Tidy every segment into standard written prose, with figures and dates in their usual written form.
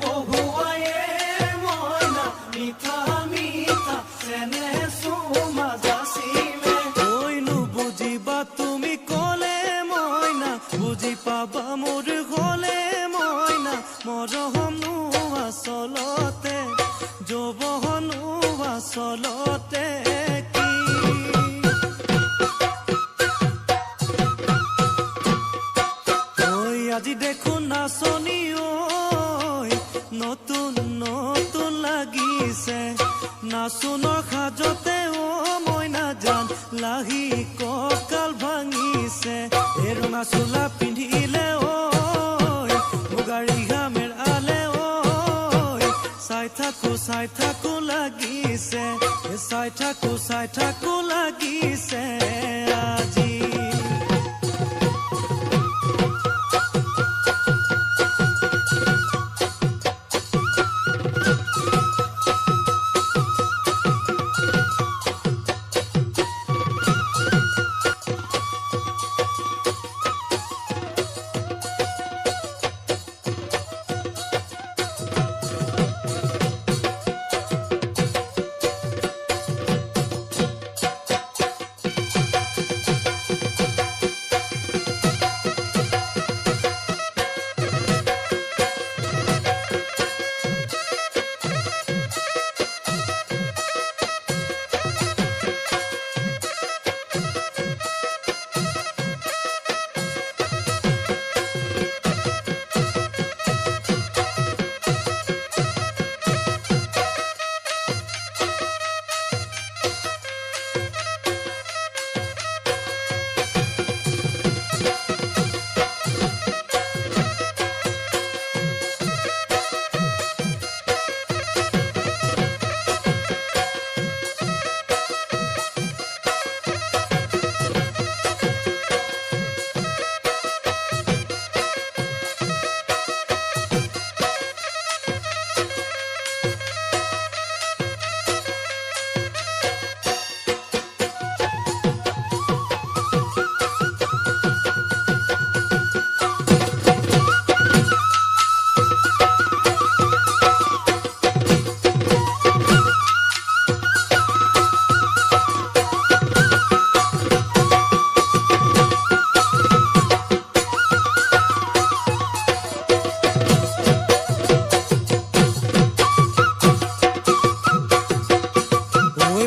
বহুৱায়ে মইনা মিঠা মিঠা চেনে চুমা যাচিলে কৈনো বুজিবা তুমি ক'লে মইনা বুজি পাবা মোৰ গ'লে মইনা মৰমনো আচলতে যৌৱনো আচলতে আজি দেখোন নাচনি নতুন নতুন লাগিছে নাচনৰ সাজতে মইনা জান লাহি কঁকাল ভাঙিছে এই ৰঙা চোলা পিন্ধিলে মুগাৰী ঘামেৰ আলে চাই থাকো লাগিছে চাই থাকো লাগিছে আজি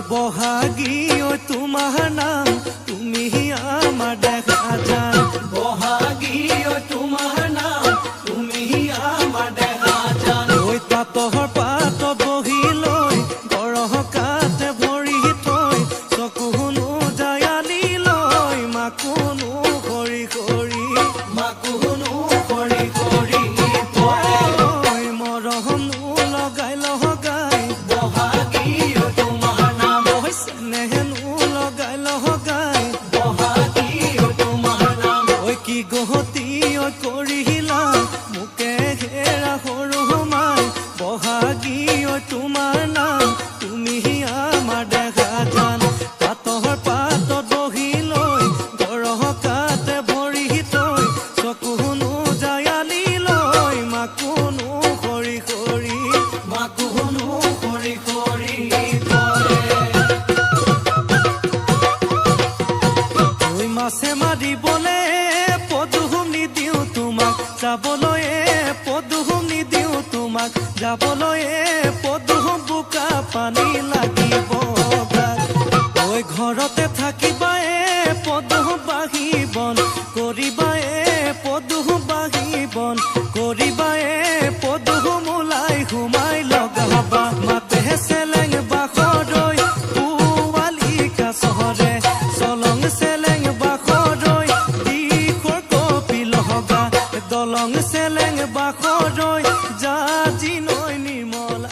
বহাগী তোমাৰ নাম তুমি আমাৰ দেখা যান বহাগী তোমাৰ নাম তুমি আমাৰ দেখা যান পাতৰ পাত বহি লৈ গৰহ কাতে ভৰি থৈ চকুনো জায়ালি লৈ মাকুনো কৰি কৰি মাকুনো কৰি কৰি মৰমনো লগাই লগাই বহাগী কি গহতি কৰিলা মোকে ঘেৰা সৰু মাই বহাগী তোমাৰ নাম তুমি আমাৰ দেখা যান পাতৰ পাতত বহি লৈ গৰহ কাতে ভৰি থৈ চকুনো জায়ালি লৈ মাকুনো কৰি কৰি মাকুনো কৰি কৰি মাছে মাৰিবলে যাবলৈ পদুম নিদিওঁ তোমাক যাবলৈ পদুম বোকা পানী লাগিব ঘৰতে থাকিবা পদুম বাঢ়িবন কৰিবা পদুম বাঢ়িবন কৰিবা পদুম ওলাই সোমাই লগাবা মাতে চেলেং বাখৰৈ পুৱালিকা চহৰে চলং চেলেং বাখৰৈ দিশৰ কপিল হগা দলং চেলেং বাখৰৈ জাজি নৈ নিৰ্মল